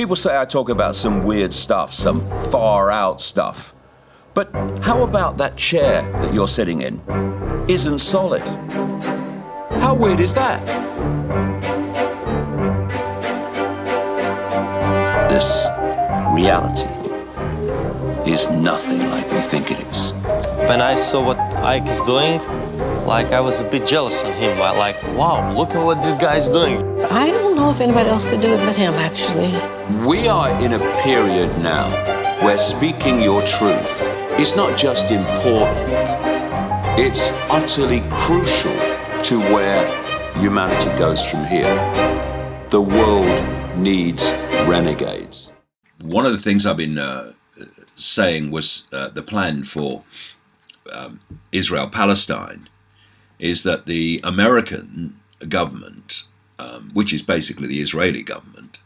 People say I talk about some weird stuff, some far out stuff. But how about that chair that you're sitting in isn't solid? How weird is that? This reality is nothing like we think it is. When I saw what Ike is doing, I was a bit jealous on him. Wow, look at what this guy's doing. I don't know if anybody else could do it but him, actually. We are in a period now where speaking your truth is not just important, it's utterly crucial to where humanity goes from here. The world needs renegades. One of the things I've been saying was the plan for Israel-Palestine is that the American government, which is basically the Israeli government,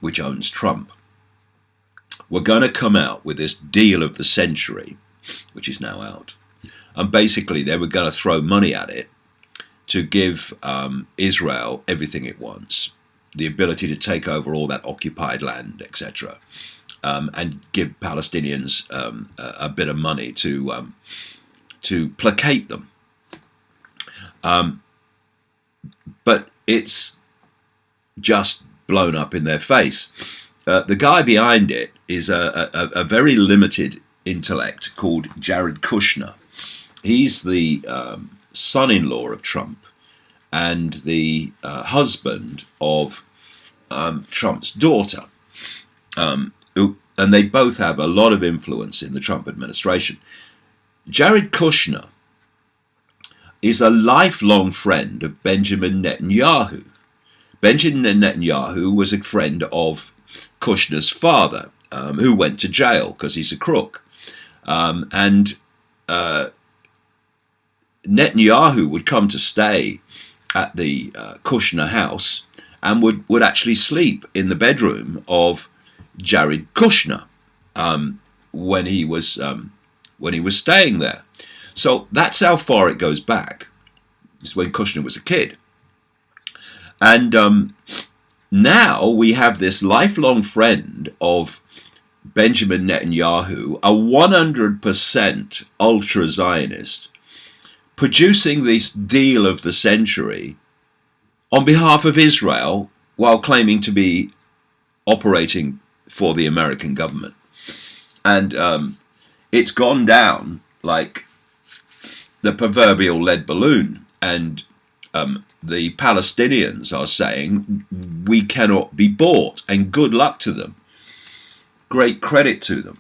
which owns Trump, were going to come out with this deal of the century, which is now out. And basically they were going to throw money at it to give Israel everything it wants, the ability to take over all that occupied land, etc., and give Palestinians a bit of money to placate them. But it's just blown up in their face. The guy behind it is a very limited intellect called Jared Kushner. He's the son-in-law of Trump and the husband of Trump's daughter. And they both have a lot of influence in the Trump administration. Jared Kushner is a lifelong friend of Benjamin Netanyahu. Benjamin Netanyahu was a friend of Kushner's father, who went to jail because he's a crook. And Netanyahu would come to stay at the Kushner house and would actually sleep in the bedroom of Jared Kushner when he was staying there. So that's how far it goes back. It's when Kushner was a kid. And now we have this lifelong friend of Benjamin Netanyahu, a 100% ultra-Zionist, producing this deal of the century on behalf of Israel while claiming to be operating for the American government. And it's gone down like the proverbial lead balloon. And the Palestinians are saying we cannot be bought, and good luck to them. Great credit to them.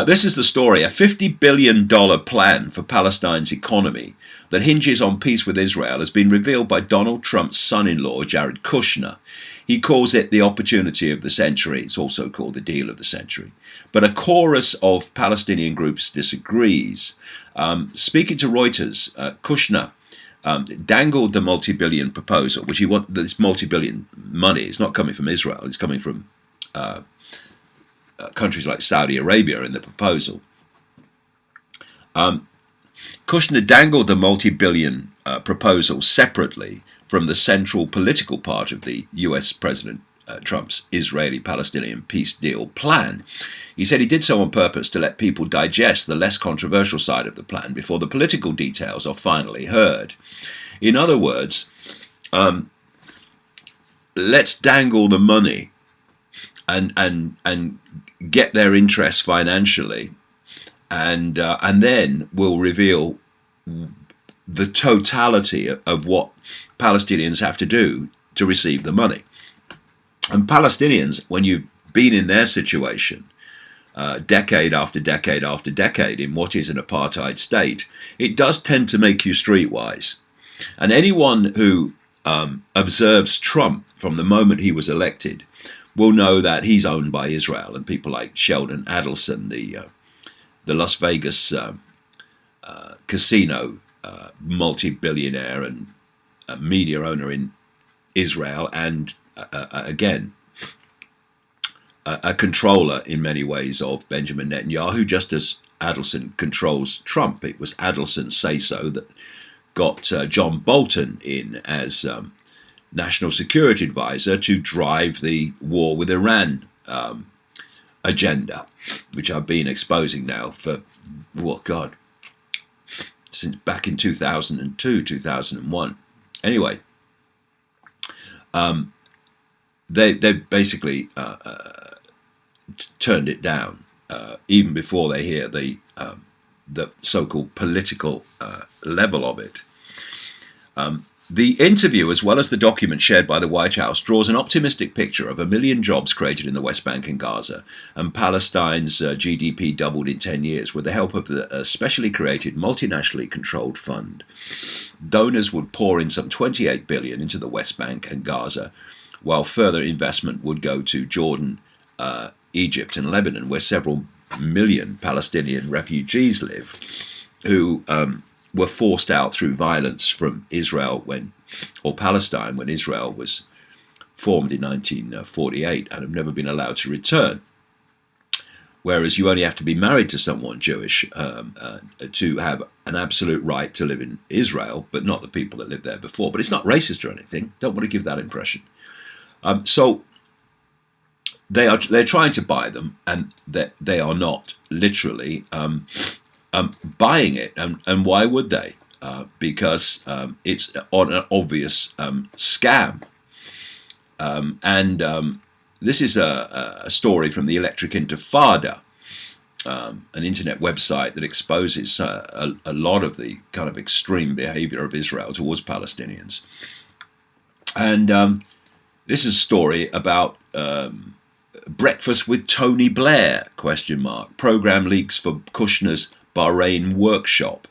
This is the story. A $50 billion plan for Palestine's economy that hinges on peace with Israel has been revealed by Donald Trump's son-in-law, Jared Kushner. He calls it the opportunity of the century. It's also called the deal of the century. But a chorus of Palestinian groups disagrees. Speaking to Reuters, Kushner dangled the multi-billion proposal, which he wants. This multi-billion money is not coming from Israel. It's coming from countries like Saudi Arabia in the proposal. Kushner dangled the multi-billion proposal separately from the central political part of the US President Trump's Israeli-Palestinian peace deal plan. He said he did so on purpose to let people digest the less controversial side of the plan before the political details are finally heard. In other words, let's dangle the money and get their interests financially, and then we'll reveal the totality of what Palestinians have to do to receive the money. And Palestinians, when you've been in their situation, decade after decade after decade in what is an apartheid state, it does tend to make you streetwise. And anyone who observes Trump from the moment he was elected will know that he's owned by Israel, and people like Sheldon Adelson, the Las Vegas casino multi-billionaire and media owner in Israel, and again, a controller in many ways of Benjamin Netanyahu, just as Adelson controls Trump. It was Adelson's say-so that got John Bolton in as national security advisor to drive the war with Iran agenda, which I've been exposing now for, since back in 2002, 2001. Anyway, they basically turned it down even before they hear the so-called political level of it. The interview, as well as the document shared by the White House, draws an optimistic picture of 1 million jobs created in the West Bank and Gaza, and Palestine's GDP doubled in 10 years with the help of the specially created multinationally controlled fund. Donors would pour in some $28 billion into the West Bank and Gaza, while further investment would go to Jordan, Egypt and Lebanon, where several million Palestinian refugees live, who were forced out through violence from Israel Palestine when Israel was formed in 1948 and have never been allowed to return. Whereas you only have to be married to someone Jewish to have an absolute right to live in Israel, but not the people that lived there before. But it's not racist or anything. Don't want to give that impression. So they're trying to buy them, and they are not literally buying it. And why would they? Because it's on an obvious scam. This is a story from the Electric Intifada, an internet website that exposes a lot of the kind of extreme behavior of Israel towards Palestinians. And this is a story about breakfast with Tony Blair, ? Program leaks for Kushner's Bahrain workshop.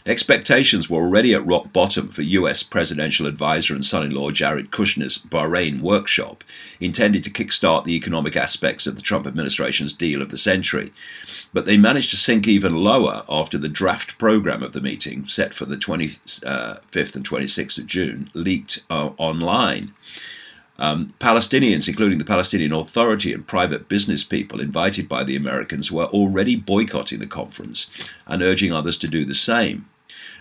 Expectations were already at rock bottom for US presidential advisor and son-in-law Jared Kushner's Bahrain workshop, intended to kickstart the economic aspects of the Trump administration's deal of the century. But they managed to sink even lower after the draft program of the meeting, set for the 25th and 26th of June, leaked online. Palestinians, including the Palestinian Authority and private business people invited by the Americans, were already boycotting the conference and urging others to do the same.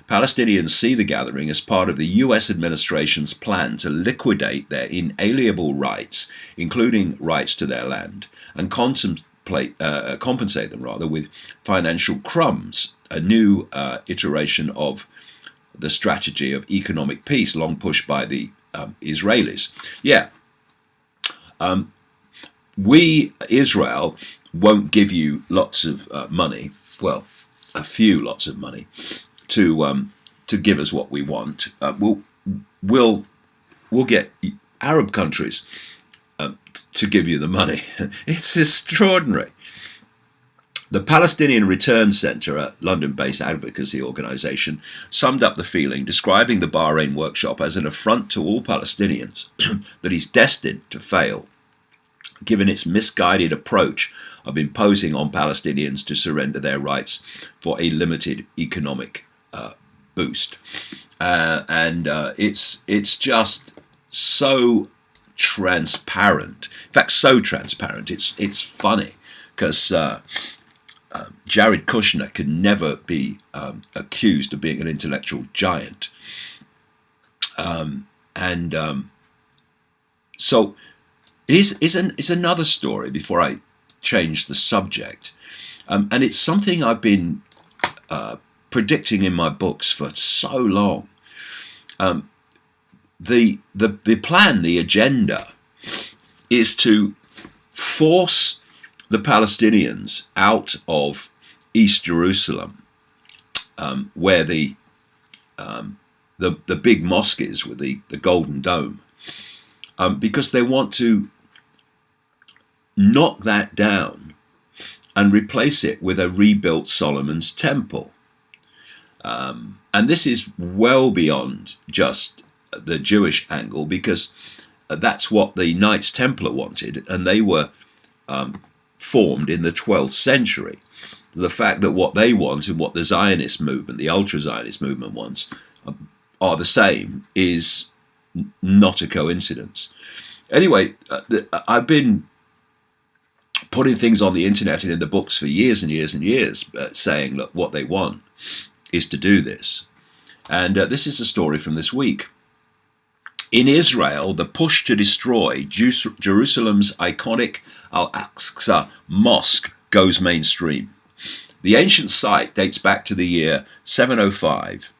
Palestinians see the gathering as part of the US administration's plan to liquidate their inalienable rights, including rights to their land, and compensate them with financial crumbs, a new iteration of the strategy of economic peace long pushed by the Israelis. We, Israel, won't give you lots of money, well, a few lots of money, to give us what we want. We'll get Arab countries to give you the money. It's extraordinary. The Palestinian Return Centre, a London-based advocacy organisation, summed up the feeling, describing the Bahrain workshop as an affront to all Palestinians that is destined to fail, given its misguided approach of imposing on Palestinians to surrender their rights for a limited economic boost. It's just so transparent. In fact, so transparent, it's funny, because Jared Kushner can never be accused of being an intellectual giant. So is another story before I change the subject. And it's something I've been predicting in my books for so long. The plan, the agenda, is to force the Palestinians out of East Jerusalem, where the big mosque is with the Golden Dome, because they want to knock that down and replace it with a rebuilt Solomon's Temple. And this is well beyond just the Jewish angle, because that's what the Knights Templar wanted, and they were formed in the 12th century. The fact that what they want and what the Zionist movement, the ultra-Zionist movement wants, are the same is not a coincidence. Anyway, I've been putting things on the internet and in the books for years and years and years, saying, look, what they want is to do this. And this is a story from this week. In Israel, the push to destroy Jerusalem's iconic Al-Aqsa Mosque goes mainstream. The ancient site dates back to the year 705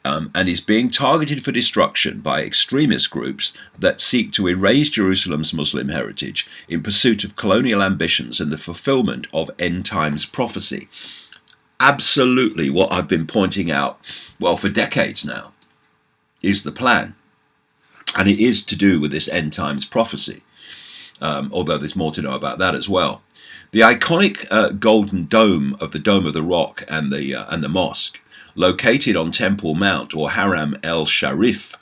and is being targeted for destruction by extremist groups that seek to erase Jerusalem's Muslim heritage in pursuit of colonial ambitions and the fulfillment of end times prophecy. Absolutely what I've been pointing out, well, for decades now, is the plan. And it is to do with this end times prophecy, although there's more to know about that as well. The iconic golden dome of the Rock and the mosque, located on Temple Mount, or Haram el-Sharif,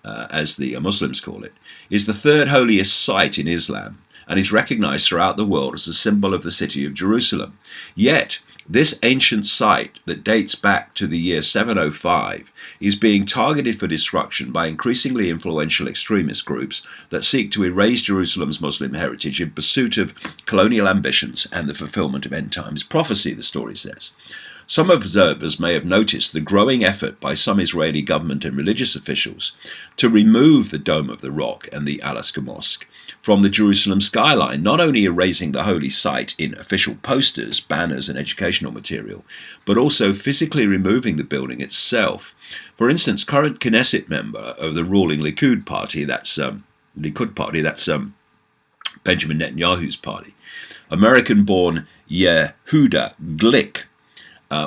as the Muslims call it, is the third holiest site in Islam and is recognized throughout the world as a symbol of the city of Jerusalem. Yet, this ancient site that dates back to the year 705 is being targeted for destruction by increasingly influential extremist groups that seek to erase Jerusalem's Muslim heritage in pursuit of colonial ambitions and the fulfillment of end times prophecy, the story says. Some observers may have noticed the growing effort by some Israeli government and religious officials to remove the Dome of the Rock and the Al-Aqsa Mosque from the Jerusalem skyline, not only erasing the holy site in official posters, banners and educational material, but also physically removing the building itself. For instance, current Knesset member of the ruling Likud party, that's Benjamin Netanyahu's party, American-born Yehuda Glick,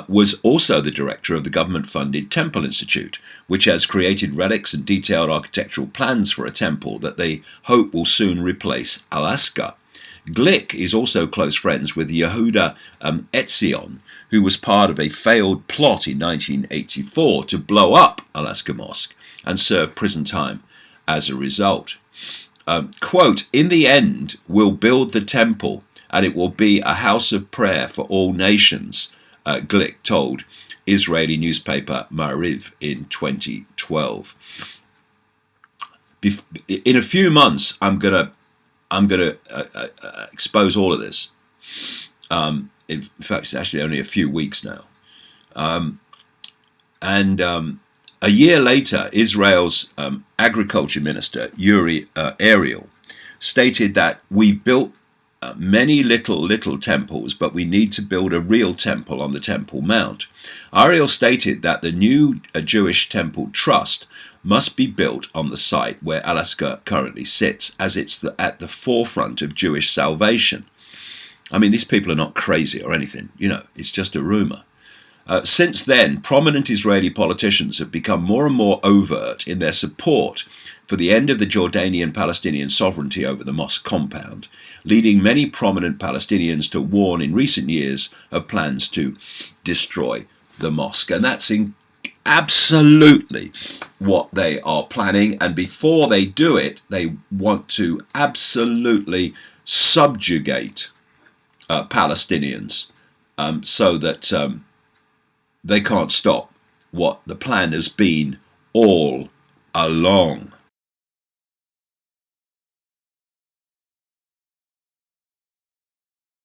was also the director of the government-funded Temple Institute, which has created relics and detailed architectural plans for a temple that they hope will soon replace Al-Aqsa. Glick is also close friends with Yehuda Etzion, who was part of a failed plot in 1984 to blow up Al-Aqsa Mosque and serve prison time as a result. Quote, "In the end, we'll build the temple, and it will be a house of prayer for all nations," Glick told Israeli newspaper Maariv in 2012. In a few months, I'm gonna expose all of this. In fact, it's actually only a few weeks now. A year later, Israel's agriculture minister Uri Ariel stated that we've built many little temples, but we need to build a real temple on the Temple Mount. Ariel stated that the new Jewish Temple Trust must be built on the site where Al-Aqsa currently sits, as it's at the forefront of Jewish salvation. I mean, these people are not crazy or anything, it's just a rumor. Since then, prominent Israeli politicians have become more and more overt in their support for the end of the Jordanian-Palestinian sovereignty over the mosque compound, leading many prominent Palestinians to warn in recent years of plans to destroy the mosque. And that's absolutely what they are planning. And before they do it, they want to absolutely subjugate Palestinians so that they can't stop what the plan has been all along.